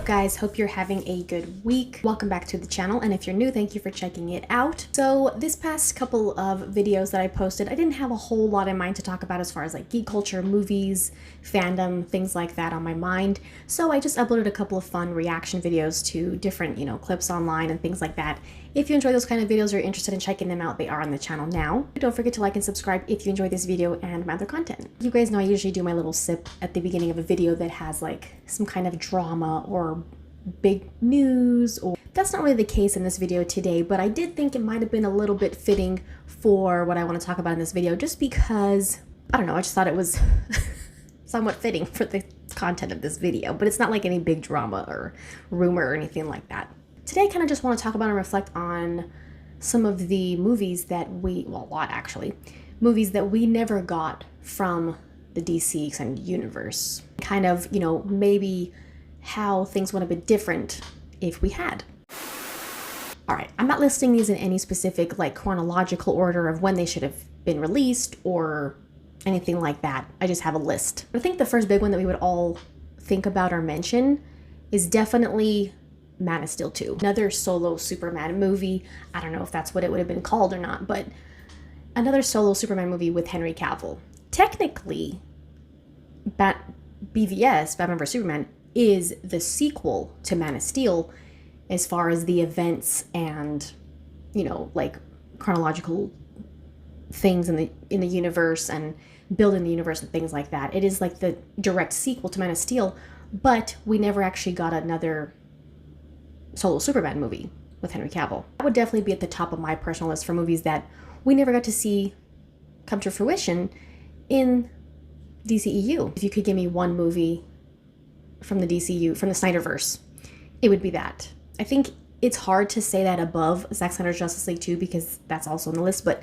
up guys, hope you're having a good week. Welcome back to the channel, and if you're new, thank you for checking it out. So this past couple of videos that I posted, I didn't have a whole lot in mind to talk about as far as like geek culture, movies, fandom, things like that on my mind. So I just uploaded a couple of fun reaction videos to different, clips online and things like that. If you enjoy those kind of videos or you're interested in checking them out, they are on the channel now. Don't forget to like and subscribe if you enjoy this video and my other content. You guys know I usually do my little sip at the beginning of a video that has like some kind of drama or big news, or that's not really the case in this video today, but I did think it might have been a little bit fitting for what I want to talk about in this video, just because, I don't know, I just thought it was somewhat fitting for the content of this video, but it's not like any big drama or rumor or anything like that. Today I kind of just want to talk about and reflect on some of the movies that a lot actually, movies that we never got from the DC extended universe. Kind of, maybe how things would have been different if we had. Alright, I'm not listing these in any specific like chronological order of when they should have been released or anything like that. I just have a list. I think the first big one that we would all think about or mention is definitely Man of Steel 2. Another solo Superman movie. I don't know if that's what it would have been called or not, but another solo Superman movie with Henry Cavill. Technically, BVS, Batman vs Superman, is the sequel to Man of Steel as far as the events and, like chronological things in the universe and building the universe and things like that. It is like the direct sequel to Man of Steel, but we never actually got another solo Superman movie with Henry Cavill. That would definitely be at the top of my personal list for movies that we never got to see come to fruition in DCEU. If you could give me one movie from the DCU, from the Snyderverse, it would be that. I think it's hard to say that above Zack Snyder's Justice League 2 because that's also on the list, but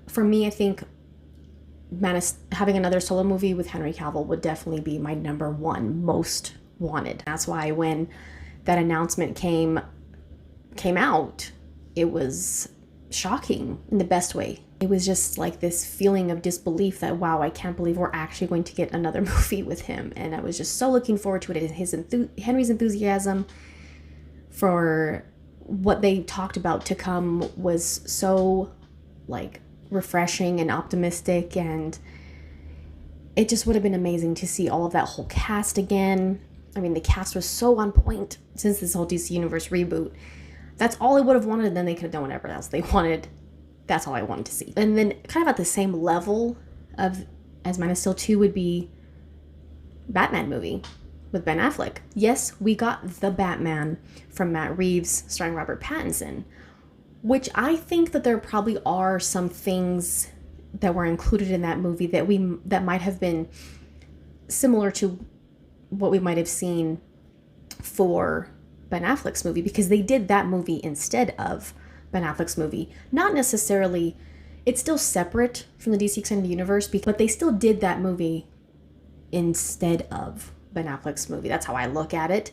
for me, I think having another solo movie with Henry Cavill would definitely be my number one most wanted. That's why when that announcement came out, it was shocking in the best way. It was just like this feeling of disbelief that, wow, I can't believe we're actually going to get another movie with him. And I was just so looking forward to it. Henry's enthusiasm for what they talked about to come was so like refreshing and optimistic, and it just would have been amazing to see all of that whole cast again. I mean, the cast was so on point since this whole DC Universe reboot. That's all I would have wanted, and then they could have done whatever else they wanted. That's all I wanted to see. And then kind of at the same level as Man of Steel 2 would be Batman movie with Ben Affleck. Yes, we got the Batman from Matt Reeves starring Robert Pattinson, which I think that there probably are some things that were included in that movie that might have been similar to what we might have seen for Ben Affleck's movie, because they did that movie instead of Ben Affleck's movie. Not necessarily, it's still separate from the DC Extended Universe, but they still did that movie instead of Ben Affleck's movie. That's how I look at it,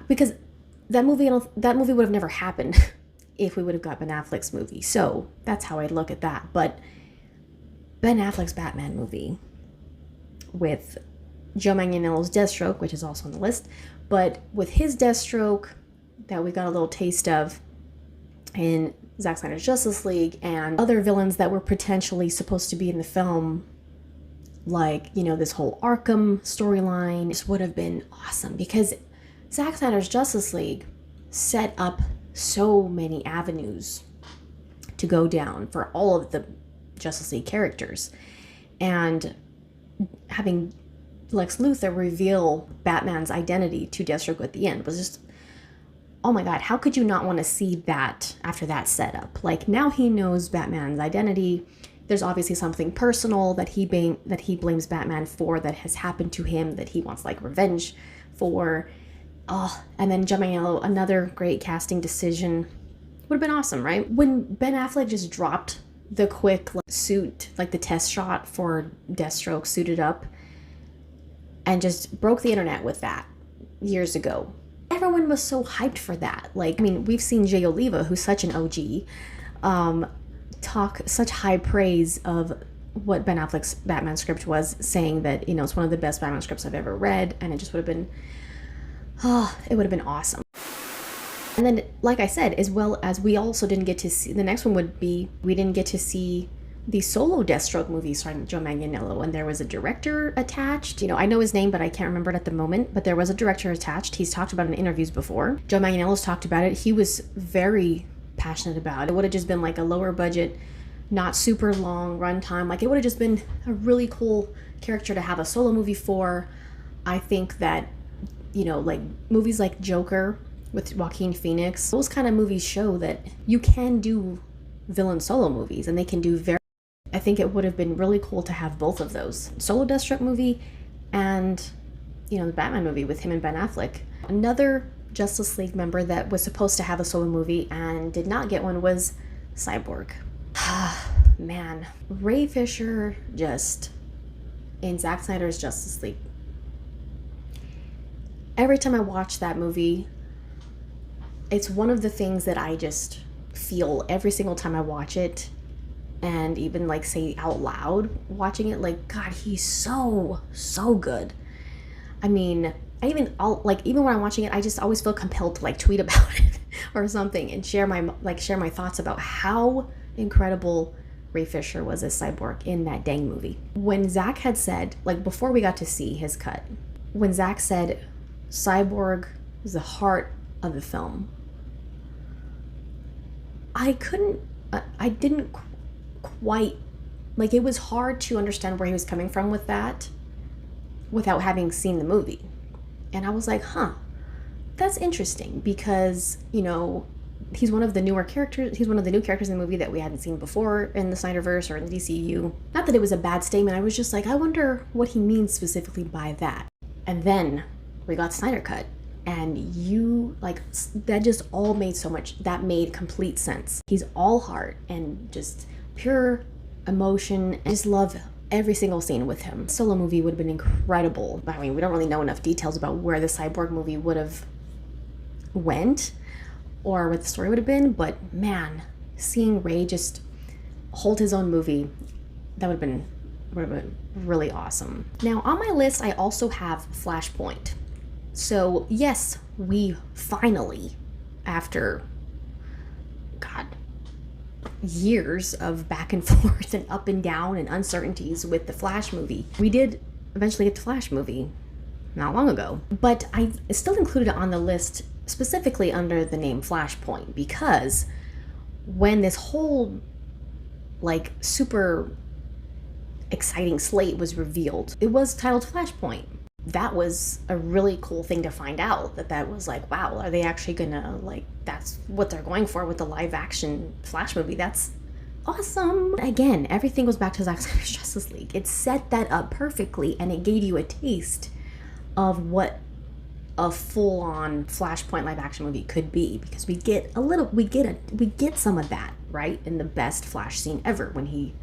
because that movie would have never happened if we would have got Ben Affleck's movie. So that's how I look at that. But Ben Affleck's Batman movie with Joe Manganiello's Deathstroke, which is also on the list, but with his Deathstroke that we got a little taste of in Zack Snyder's Justice League, and other villains that were potentially supposed to be in the film, like, this whole Arkham storyline, this would have been awesome, because Zack Snyder's Justice League set up so many avenues to go down for all of the Justice League characters, and having Lex Luthor reveal Batman's identity to Deathstroke at the end was just, oh my god, how could you not want to see that after that setup? Like, now he knows Batman's identity. There's obviously something personal that he blames Batman for, that has happened to him, that he wants like revenge for. Oh, and then Joe Manganiello, another great casting decision. Would have been awesome, right? When Ben Affleck just dropped the quick suit, like the test shot for Deathstroke suited up, and just broke the internet with that years ago. Everyone was so hyped for that. Like, I mean, we've seen Jay Oliva, who's such an OG, talk such high praise of what Ben Affleck's Batman script was, saying that, it's one of the best Batman scripts I've ever read, and it just would have been Oh, it would have been awesome. And then, like I said, as well as we also didn't get to see, the next one would be, we didn't get to see the solo Deathstroke movie starring Joe Manganiello, and there was a director attached. You know, I know his name, but I can't remember it at the moment, but there was a director attached. He's talked about it in interviews before. Joe Manganiello's talked about it. He was very passionate about it. It would have just been like a lower budget, not super long runtime. Like, it would have just been a really cool character to have a solo movie for. I think that, you know, like movies like Joker with Joaquin Phoenix, those kind of movies show that you can do villain solo movies, and they can do very, I think it would have been really cool to have both of those. Solo Deathstroke movie and, you know, the Batman movie with him and Ben Affleck. Another Justice League member that was supposed to have a solo movie and did not get one was Cyborg. Man, Ray Fisher just, in Zack Snyder's Justice League. Every time I watch that movie, it's one of the things that I just feel every single time I watch it, and even like say out loud watching it, like, God, he's so good. I mean, even when I'm watching it, I just always feel compelled to like tweet about it or something and share my thoughts about how incredible Ray Fisher was as Cyborg in that dang movie. When Zack had said, like, before we got to see his cut, when Zack said Cyborg was the heart of the film, I didn't quite, like, it was hard to understand where he was coming from with that without having seen the movie. And I was like, that's interesting, because, you know, he's one of the newer characters. He's one of the new characters in the movie that we hadn't seen before in the Snyderverse or in the DCU. Not that it was a bad statement. I was just like, I wonder what he means specifically by that. And then we got Snyder Cut. And that just all made that made complete sense. He's all heart and just pure emotion. I just love every single scene with him. Solo movie would have been incredible. I mean, we don't really know enough details about where the Cyborg movie would have went or what the story would have been, but man, seeing Ray just hold his own movie, that would have been really awesome. Now, on my list, I also have Flashpoint. So yes, we finally, after, God, years of back and forth and up and down and uncertainties with the Flash movie, we did eventually get the Flash movie not long ago. But I still included it on the list specifically under the name Flashpoint, because when this whole like super exciting slate was revealed, it was titled Flashpoint. That was a really cool thing to find out, that was like, wow, are they actually gonna, like, that's what they're going for with the live action Flash movie? That's awesome. Again, everything goes back to Zack Snyder's Justice League. It set that up perfectly, and it gave you a taste of what a full-on Flashpoint live action movie could be, because we get some of that, right, in the best Flash scene ever, when he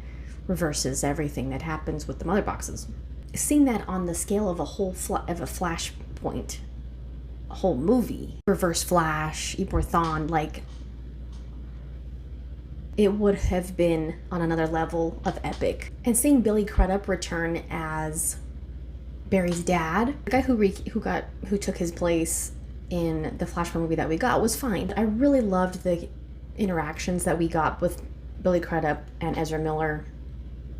reverses everything that happens with the mother boxes. Seeing that on the scale of a Flashpoint, a whole movie, Reverse Flash, Ebor Thawne, like, it would have been on another level of epic. And seeing Billy Crudup return as Barry's dad, the guy who took his place in the Flashpoint movie that we got, was fine. I really loved the interactions that we got with Billy Crudup and Ezra Miller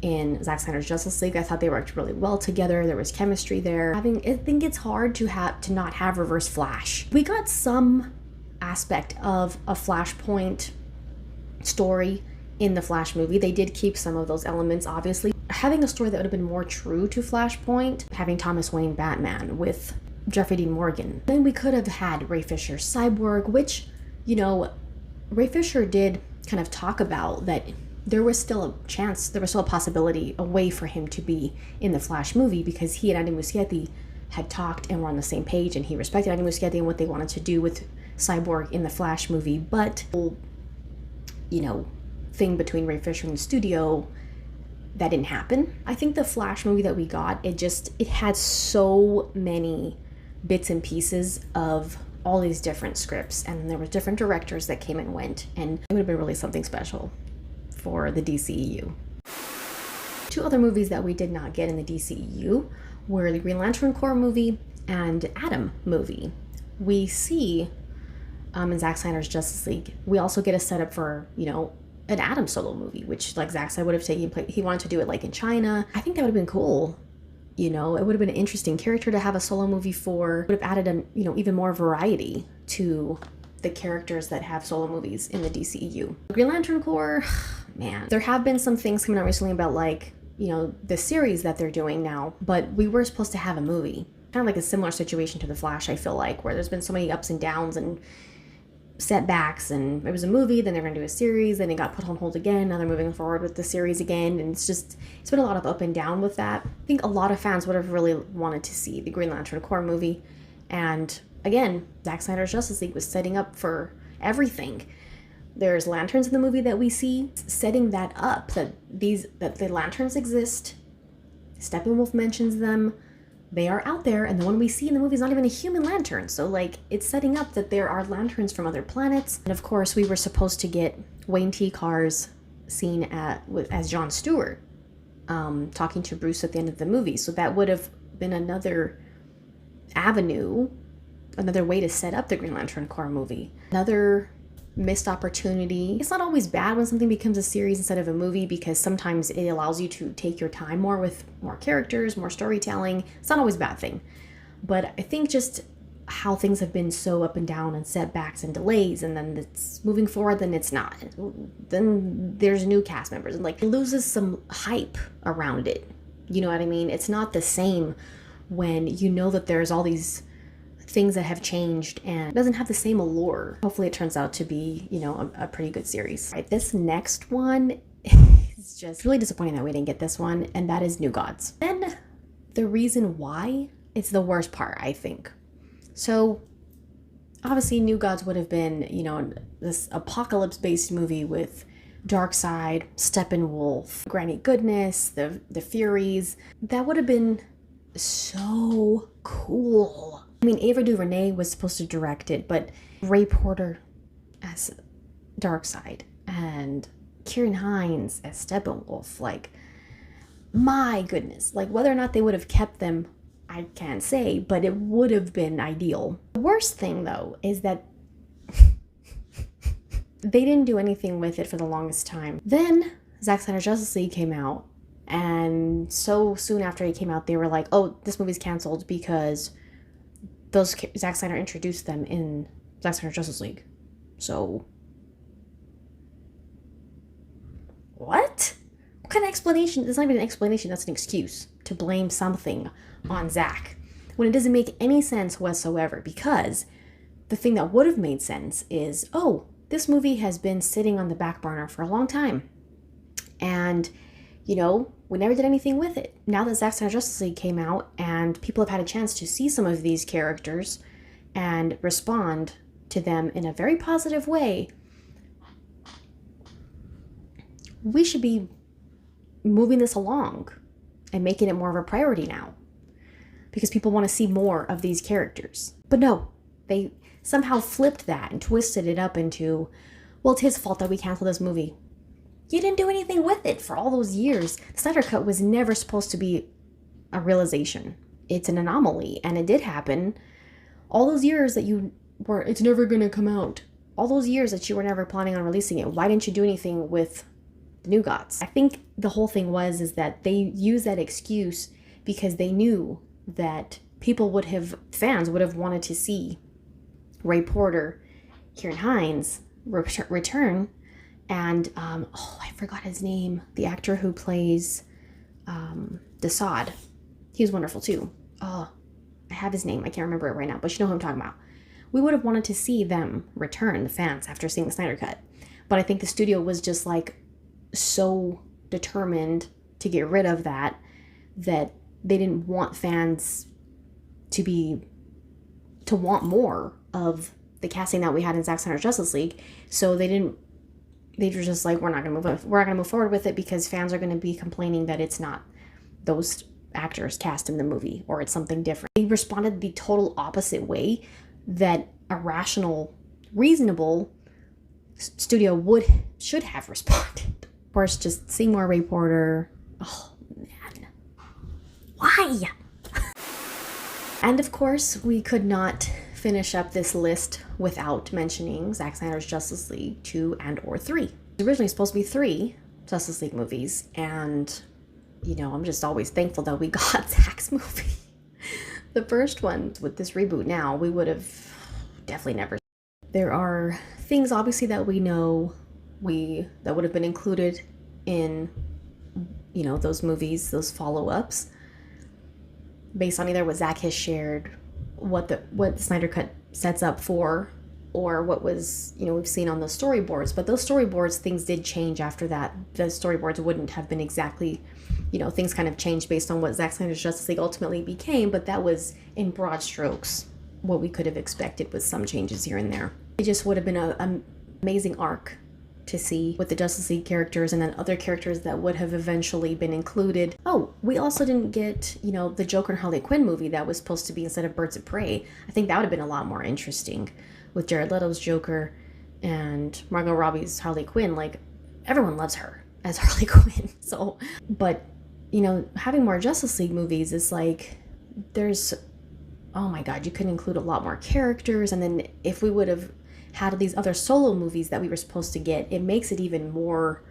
in Zack Snyder's Justice League. I thought they worked really well together. There was chemistry there. I think it's hard to not have Reverse Flash. We got some aspect of a Flashpoint story in the Flash movie. They did keep some of those elements, obviously. Having a story that would have been more true to Flashpoint, having Thomas Wayne Batman with Jeffrey Dean Morgan. Then we could have had Ray Fisher Cyborg, which, you know, Ray Fisher did kind of talk about that there was still a chance, there was still a possibility, a way for him to be in the Flash movie, because he and Andy Muschietti had talked and were on the same page, and he respected Andy Muschietti and what they wanted to do with Cyborg in the Flash movie. But, you know, thing between Ray Fisher and the studio, that didn't happen. I think the Flash movie that we got, it had so many bits and pieces of all these different scripts, and there were different directors that came and went, and it would have been really something special for the DCEU. Two other movies that we did not get in the DCEU were the Green Lantern Corps movie and Atom movie. we see in Zack Snyder's Justice League, we also get a setup for, an Atom solo movie, which like Zack Snyder would have taken place. He wanted to do it like in China. I think that would have been cool. It would have been an interesting character to have a solo movie for. Would have added even more variety to the characters that have solo movies in the DCEU. Green Lantern Corps, man, there have been some things coming out recently about like, the series that they're doing now, but we were supposed to have a movie. Kind of like a similar situation to The Flash, I feel like, where there's been so many ups and downs and setbacks, and it was a movie, then they're going to do a series, then it got put on hold again, now they're moving forward with the series again, and it's been a lot of up and down with that. I think a lot of fans would have really wanted to see the Green Lantern Corps movie, and again, Zack Snyder's Justice League was setting up for everything. There's lanterns in the movie that we see, setting that up, that the lanterns exist. Steppenwolf mentions them. They are out there, and the one we see in the movie is not even a human lantern. So, like, it's setting up that there are lanterns from other planets. And of course, we were supposed to get Wayne T. Carr's scene as Jon Stewart, talking to Bruce at the end of the movie. So that would have been another avenue, another way to set up the Green Lantern Corps movie. Another missed opportunity. It's not always bad when something becomes a series instead of a movie, because sometimes it allows you to take your time more with more characters, more storytelling. It's not always a bad thing. But I think just how things have been so up and down and setbacks and delays, and then it's moving forward, then it's not. Then there's new cast members, and like it loses some hype around it. You know what I mean? It's not the same when you know that there's all these things that have changed and it doesn't have the same allure. Hopefully it turns out to be, a pretty good series. All right, this next one is just really disappointing that we didn't get this one, and that is New Gods. And the reason why, it's the worst part, I think. So obviously New Gods would have been, this apocalypse-based movie with Darkseid, Steppenwolf, Granny Goodness, the Furies. That would have been so cool. I mean, Ava DuVernay was supposed to direct it, but Ray Porter as Darkseid and Kieran Hines as Steppenwolf, like, my goodness. Like, whether or not they would have kept them, I can't say, but it would have been ideal. The worst thing, though, is that they didn't do anything with it for the longest time. Then Zack Snyder's Justice League came out, and so soon after it came out, they were like, oh, this movie's canceled because Zack Snyder introduced them in Zack Snyder's Justice League. So, what? What kind of explanation? That's not even an explanation, that's an excuse to blame something on Zack, when it doesn't make any sense whatsoever, because the thing that would have made sense is, oh, this movie has been sitting on the back burner for a long time, and we never did anything with it. Now that Zack Snyder's Justice League came out and people have had a chance to see some of these characters and respond to them in a very positive way, we should be moving this along and making it more of a priority now, because people want to see more of these characters. But no, they somehow flipped that and twisted it up into, well, it's his fault that we canceled this movie. You didn't do anything with it for all those years. The Snyder Cut was never supposed to be a realization. It's an anomaly, and it did happen. All those years that it's never going to come out. All those years that you were never planning on releasing it. Why didn't you do anything with the New Gods? I think the whole thing is that they used that excuse because they knew that fans would have wanted to see Ray Porter, Kieran Hines return. And, I forgot his name. The actor who plays Dceu. He was wonderful too. Oh, I have his name. I can't remember it right now, but you know who I'm talking about. We would have wanted to see them return, the fans, after seeing the Snyder Cut. But I think the studio was just like so determined to get rid of that they didn't want fans to want more of the casting that we had in Zack Snyder's Justice League. So they were just like, we're not going to move forward with it because fans are going to be complaining that it's not those actors cast in the movie, or it's something different. They responded the total opposite way that a rational, reasonable studio should have responded. Of course, just seeing more Ray Porter. Oh, man. Why? And of course, we could not finish up this list without mentioning Zack Snyder's Justice League 2 and or 3. It was originally supposed to be 3 Justice League movies, and you know, I'm just always thankful that we got Zack's movie. The first one, with this reboot now, we would have definitely never. There are things obviously that we know that would have been included in, you know, those movies, those follow-ups, based on either what Zack has shared, what the Snyder Cut sets up for, or what was, you know, we've seen on the storyboards. But those storyboards, things did change after that. The storyboards wouldn't have been exactly, you know, things kind of changed based on what Zack Snyder's Justice League ultimately became, but that was in broad strokes what we could have expected, with some changes here and there. It just would have been an amazing arc to see with the Justice League characters, and then other characters that would have eventually been included. Oh, we also didn't get, you know, the Joker and Harley Quinn movie that was supposed to be instead of Birds of Prey. I think that would have been a lot more interesting with Jared Leto's Joker and Margot Robbie's Harley Quinn. Like, everyone loves her as Harley Quinn. So, but, you know, having more Justice League movies is like, there's, oh my God, you could include a lot more characters. And then if we would have had these other solo movies that we were supposed to get, it makes it even more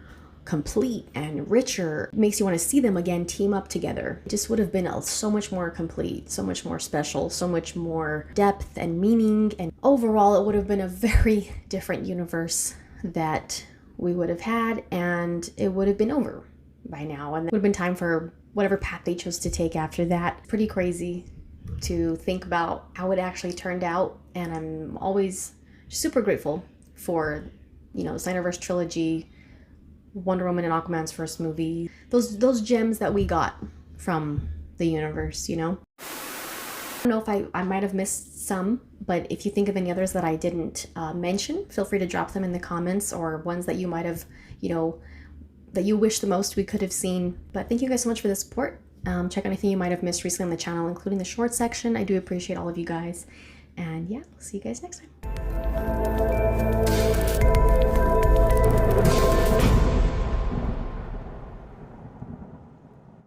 complete and richer. It makes you want to see them again team up together. It just would have been so much more complete, so much more special, so much more depth and meaning. And overall, it would have been a very different universe that we would have had, and it would have been over by now. And it would have been time for whatever path they chose to take after that. Pretty crazy to think about how it actually turned out. And I'm always super grateful for, you know, Snyderverse trilogy, Wonder Woman and Aquaman's first movie, those gems that we got from the universe, you know. I don't know if I might have missed some, but if you think of any others that I didn't mention, feel free to drop them in the comments, or ones that you might have, you know, that you wish the most we could have seen. But thank you guys so much for the support. Check out anything you might have missed recently on the channel, including the short section. I do appreciate all of you guys. And yeah, we'll see you guys next time.